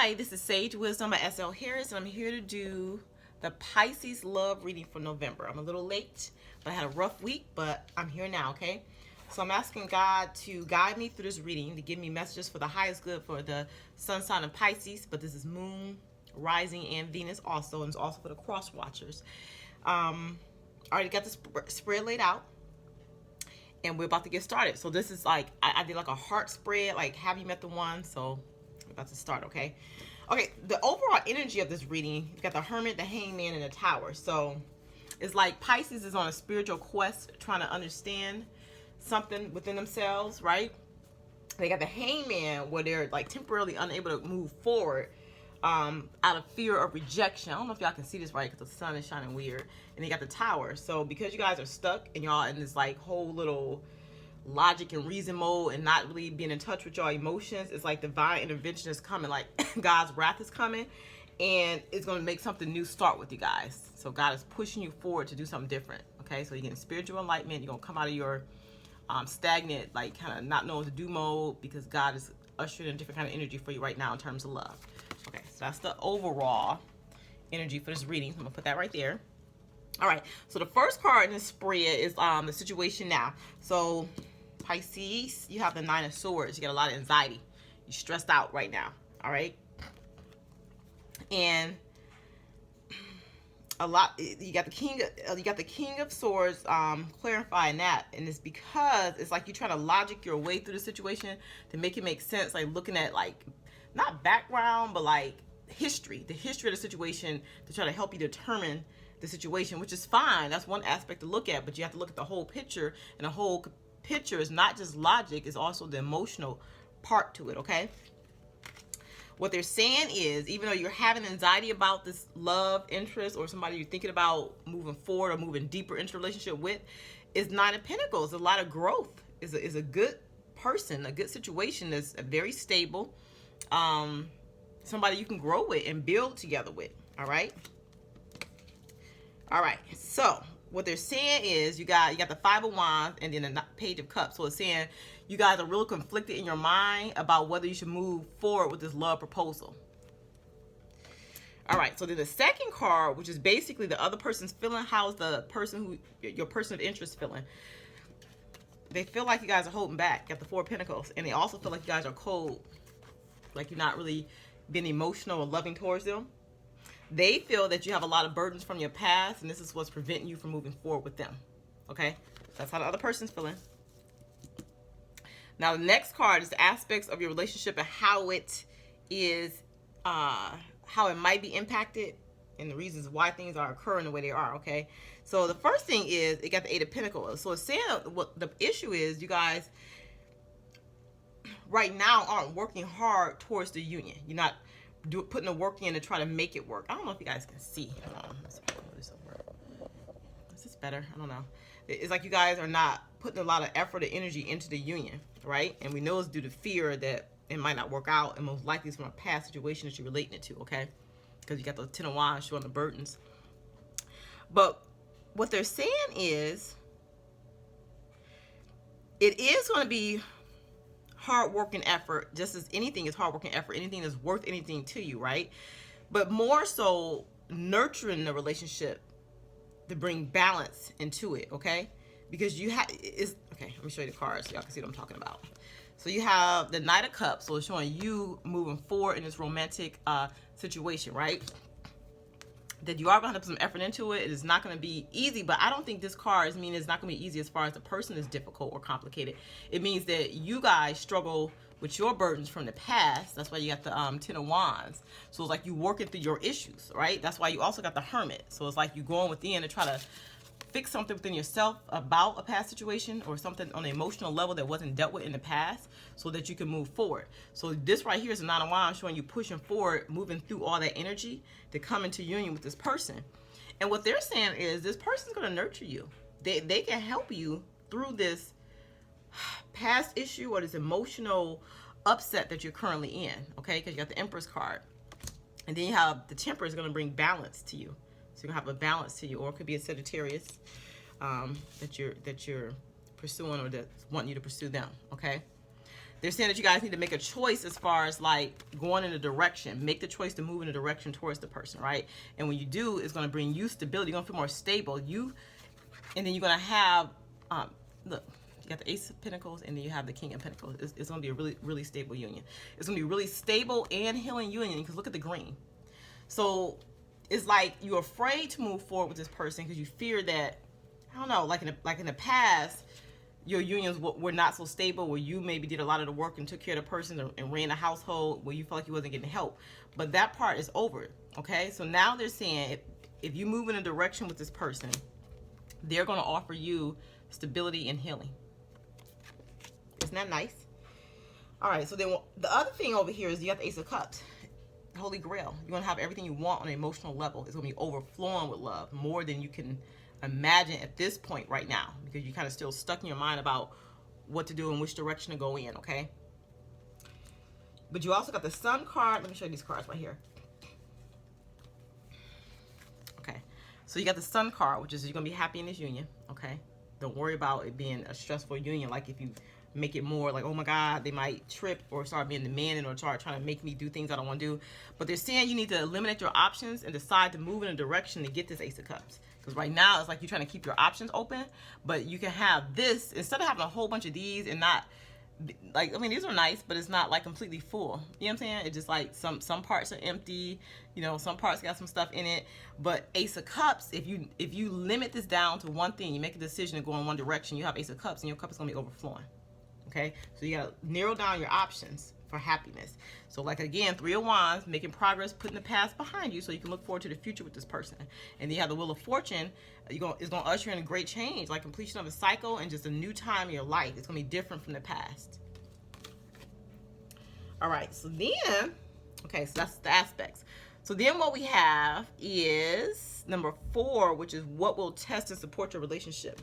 Hi, this is Sage Wisdom by SL Harris, and I'm here to do the Pisces love reading for November. I'm a little late, but I had a rough week, but I'm here now, okay? So I'm asking God to guide me through this reading, to give me messages for the highest good for the sun sign of Pisces, but this is Moon, Rising, and Venus also, and it's also for the cross watchers. I already got the spread laid out, and we're about to get started. So this is like, I did like a heart spread, like have you met the one? So we're about to start, okay? Okay, the overall energy of this reading, you've got the Hermit, the Hangman, and the Tower. So it's like Pisces is on a spiritual quest trying to understand something within themselves, right? They got the Hangman where they're like temporarily unable to move forward out of fear of rejection. I don't know if y'all can see this right because the sun is shining weird. And they got the Tower. So because you guys are stuck and y'all in this like whole little logic and reason mode and not really being in touch with your emotions, it's like divine intervention is coming, like God's wrath is coming, and it's going to make something new start with you guys. So God is pushing you forward to do something different, okay? So you're getting spiritual enlightenment. You're going to come out of your stagnant, like kind of not knowing what to do mode, because God is ushering in a different kind of energy for you right now in terms of love. Okay, so that's the overall energy for this reading. I'm going to put that right there. All right, so the first card in this spread is the situation now. So Pisces, you have the Nine of Swords. You got a lot of anxiety. You're stressed out right now. All right, and a lot. You got the King of Swords. Clarifying that, and it's because it's like you're trying to logic your way through the situation to make it make sense. Like looking at like not background, but like history, the history of the situation to try to help you determine the situation, which is fine. That's one aspect to look at, but you have to look at the whole picture, and the whole picture is not just logic, it's also the emotional part to it, okay? What they're saying is, even though you're having anxiety about this love interest or somebody you're thinking about moving forward or moving deeper into a relationship with, is Nine of Pentacles. A lot of growth. Is a good person, a good situation that's very stable, somebody you can grow with and build together with. All right, so what they're saying is you got the Five of Wands and then the Page of Cups. So it's saying you guys are real conflicted in your mind about whether you should move forward with this love proposal. All right, so then the second card, which is basically the other person's feeling. How's the person your person of interest feeling? They feel like you guys are holding back. Got the Four of Pentacles, and they also feel like you guys are cold, like you're not really being emotional or loving towards them. They feel that you have a lot of burdens from your past, and this is what's preventing you from moving forward with them. Okay? That's how the other person's feeling. Now, the next card is the aspects of your relationship and how it is, how it might be impacted, and the reasons why things are occurring the way they are, okay? So the first thing is, it got the Eight of Pentacles. So it's saying what the issue is, you guys right now aren't working hard towards the union. You're not putting the work in to try to make it work. I don't know if you guys can see. Is this better? I don't know. It's like you guys are not putting a lot of effort or energy into the union, right? And we know it's due to fear that it might not work out, and most likely it's from a past situation that you're relating it to, okay? Because you got the Ten of Wands showing the burdens. But what they're saying is it is going to be hard working effort, just as anything is hard working effort, anything that's worth anything to you, right? But more so nurturing the relationship to bring balance into it, okay? Because you have okay, let me show you the cards so y'all can see what I'm talking about. So you have the Knight of Cups, so it's showing you moving forward in this romantic situation, right? That you are going to put some effort into it. It is not going to be easy, but I don't think this card means it's not going to be easy as far as the person is difficult or complicated. It means that you guys struggle with your burdens from the past. That's why you got the Ten of Wands. So it's like you working through your issues, right? That's why you also got the Hermit. So it's like you going within to try to fix something within yourself about a past situation or something on an emotional level that wasn't dealt with in the past so that you can move forward. So this right here is a Nine of Wands showing you pushing forward, moving through all that energy to come into union with this person. And what they're saying is this person's going to nurture you. They can help you through this past issue or this emotional upset that you're currently in, okay? Because you got the Empress card. And then you have the Temperance is going to bring balance to you. So you're going to have a balance to you, or it could be a Sagittarius that you're pursuing or that's wanting you to pursue them, okay? they're saying that you guys need to make a choice as far as like going in a direction. Make the choice to move in a direction towards the person, right? And when you do, it's going to bring you stability. You're going to feel more stable. And then you're going to have, look, you got the Ace of Pentacles, and then you have the King of Pentacles. It's going to be a really, really stable union. It's going to be a really stable and healing union, because look at the green. So it's like you're afraid to move forward with this person because you fear that, I don't know, like in the past, your unions were not so stable, where you maybe did a lot of the work and took care of the person and ran a household where you felt like you wasn't getting help. But that part is over, okay? So now they're saying if you move in a direction with this person, they're going to offer you stability and healing. Isn't that nice? All right, so then the other thing over here is you got the Ace of Cups, Holy Grail. You're going to have everything you want on an emotional level. It's going to be overflowing with love, more than you can imagine at this point right now, because you're kind of still stuck in your mind about what to do and which direction to go in, okay? But you also got the Sun card. Let me show you these cards right here. Okay, so you got the Sun card, which is you're going to be happy in this union, okay? Don't worry about it being a stressful union. Like if you make it more like, oh my God, they might trip or start being demanding or start trying to make me do things I don't want to do. But they're saying you need to eliminate your options and decide to move in a direction to get this Ace of Cups. Because right now it's like you're trying to keep your options open, but you can have this instead of having a whole bunch of these and not like, I mean, these are nice, but it's not like completely full. You know what I'm saying? It's just like some parts are empty, you know, some parts got some stuff in it. But Ace of Cups, if you limit this down to one thing, you make a decision to go in one direction, you have Ace of Cups, and your cup is going to be overflowing. Okay, so you gotta narrow down your options for happiness. So like again, Three of Wands, making progress, putting the past behind you so you can look forward to the future with this person. And then you have the Wheel of Fortune. It's gonna usher in a great change, like completion of a cycle and just a new time in your life. It's gonna be different from the past. All right, so then, okay, so that's the aspects. So then what we have is number 4, which is what will test and support your relationship.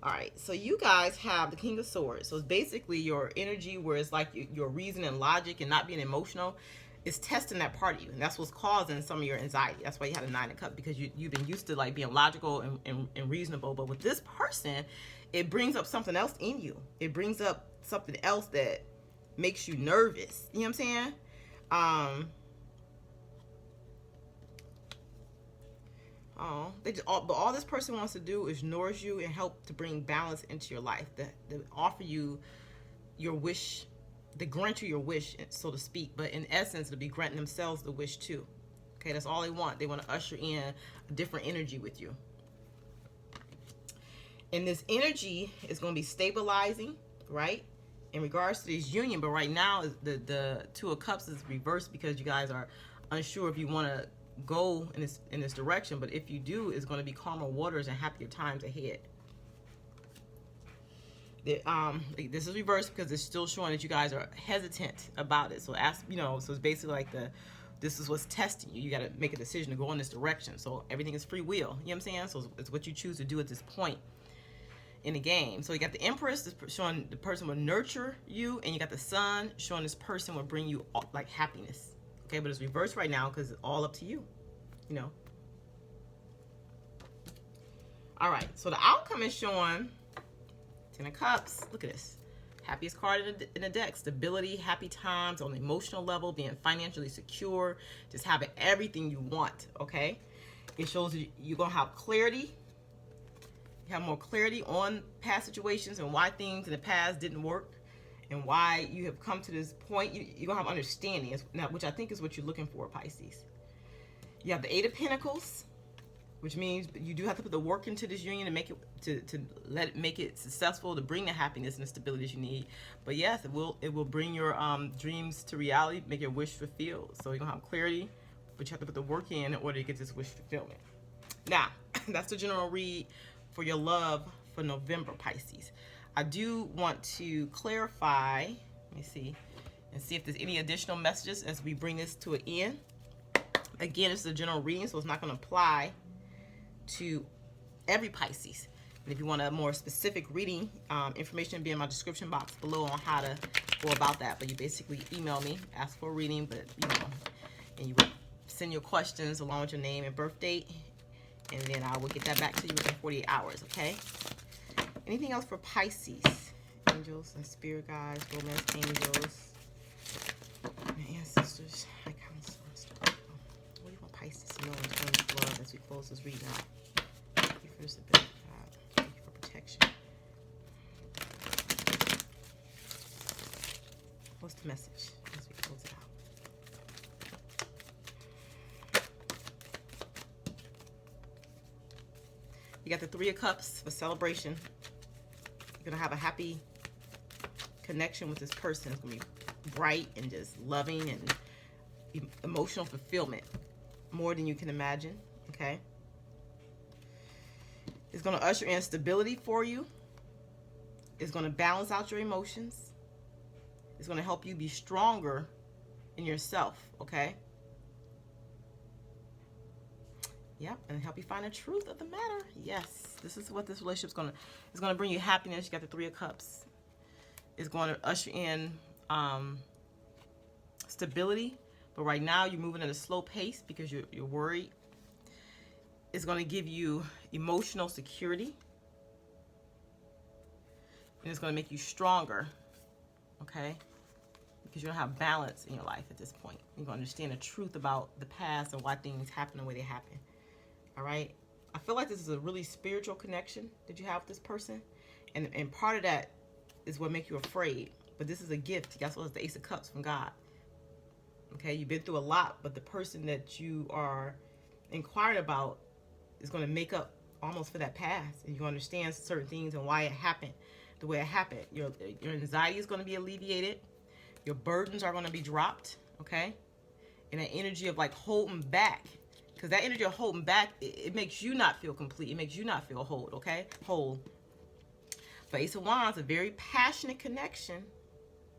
All right, so you guys have the King of Swords. So it's basically your energy where it's like your reason and logic and not being emotional is testing that part of you. And that's what's causing some of your anxiety. That's why you had a 9 of Cups, because you've been used to like being logical and reasonable. But with this person, it brings up something else in you. It brings up something else that makes you nervous. You know what I'm saying? But all this person wants to do is nourish you and help to bring balance into your life. They offer you your wish, they grant you your wish, so to speak. But in essence, they'll be granting themselves the wish too. Okay, that's all they want. They want to usher in a different energy with you. And this energy is going to be stabilizing, right? In regards to this union, but right now the 2 of Cups is reversed because you guys are unsure if you want to go in this direction. But if you do, it's going to be calmer waters and happier times ahead. This is reversed because it's still showing that you guys are hesitant about it. So so it's basically like this is what's testing you. You got to make a decision to go in this direction. So everything is free will. You know what I'm saying? So it's what you choose to do at this point in the game. So you got the Empress showing the person will nurture you, and you got the Sun showing this person will bring you like happiness. Okay, but it's reversed right now because it's all up to you, you know. All right, so the outcome is showing 10 of Cups. Look at this. Happiest card in the deck. Stability, happy times on the emotional level, being financially secure, just having everything you want, okay? It shows you're going to have clarity. You have more clarity on past situations and why things in the past didn't work. And why you have come to this point. You're going to have understanding, which I think is what you're looking for, Pisces. You have the 8 of Pentacles, which means you do have to put the work into this union to make it, to let it make it successful, to bring the happiness and the stability you need. But yes, it will bring your dreams to reality, make your wish fulfilled. So you're going to have clarity, but you have to put the work in order to get this wish fulfillment. Now, that's the general read for your love for November, Pisces. I do want to clarify, let me see, and see if there's any additional messages as we bring this to an end. Again, it's a general reading, so it's not going to apply to every Pisces. And if you want a more specific reading, information will be in my description box below on how to go about that. But you basically email me, ask for a reading, but and you send your questions along with your name and birth date, and then I will get that back to you within 48 hours, okay? Anything else for Pisces? angels and spirit guides, romance angels, my ancestors, my counselors. What do you want Pisces to know in terms of love as we close this reading out? Thank you for the stability, God. Thank you for protection. What's the message as we close it out? You got the Three of Cups for celebration. You're going to have a happy connection with this person. It's going to be bright and just loving and emotional fulfillment. More than you can imagine. Okay? It's going to usher in stability for you. It's going to balance out your emotions. It's going to help you be stronger in yourself. Okay? Yep, and help you find the truth of the matter. Yes, this is what this relationship is going to bring you happiness. You got the Three of Cups. It's going to usher in stability, but right now you're moving at a slow pace because you're worried. It's going to give you emotional security, and it's going to make you stronger. Okay, because you're going to have balance in your life at this point. You're going to understand the truth about the past and why things happen the way they happen. All right. I feel like this is a really spiritual connection that you have with this person. And part of that is what makes you afraid. But this is a gift. That's what it's the Ace of Cups from God. Okay. You've been through a lot, but the person that you are inquiring about is going to make up almost for that past. And you understand certain things and why it happened the way it happened. Your anxiety is going to be alleviated. Your burdens are going to be dropped. Okay. And that energy of like holding back. Because that energy of holding back, it makes you not feel complete. It makes you not feel whole, okay? Whole. But Ace of Wands, a very passionate connection,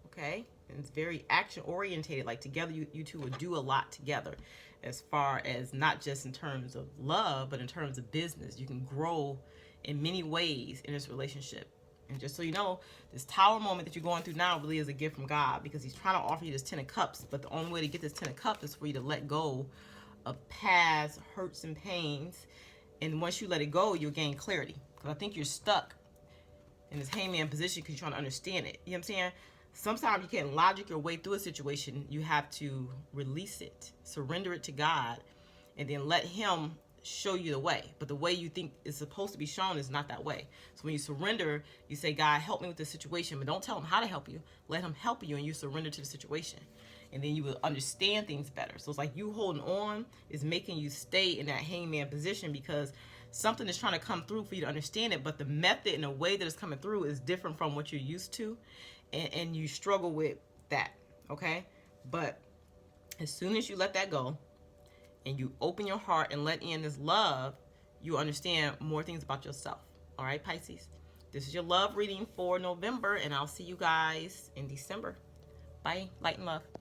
okay? And it's very action-orientated. Like, together, you two would do a lot together as far as not just in terms of love, but in terms of business. You can grow in many ways in this relationship. And just so you know, this Tower moment that you're going through now really is a gift from God because he's trying to offer you this Ten of Cups. But the only way to get this Ten of Cups is for you to let go of past hurts and pains, and once you let it go, you'll gain clarity. Because I think you're stuck in this hangman position because you're trying to understand it. You know what I'm saying? Sometimes you can't logic your way through a situation. You have to release it, surrender it to God, and then let him show you the way. But the way you think is supposed to be shown is not that way. So when you surrender, you say, God, help me with this situation, but don't tell him how to help you. Let him help you, and you surrender to the situation. And then you will understand things better. So it's like you holding on is making you stay in that hangman position because something is trying to come through for you to understand it, but the method and the way that it's coming through is different from what you're used to, and you struggle with that, okay? But as soon as you let that go and you open your heart and let in this love, you understand more things about yourself. All right, Pisces? This is your love reading for November, and I'll see you guys in December. Bye. Light and love.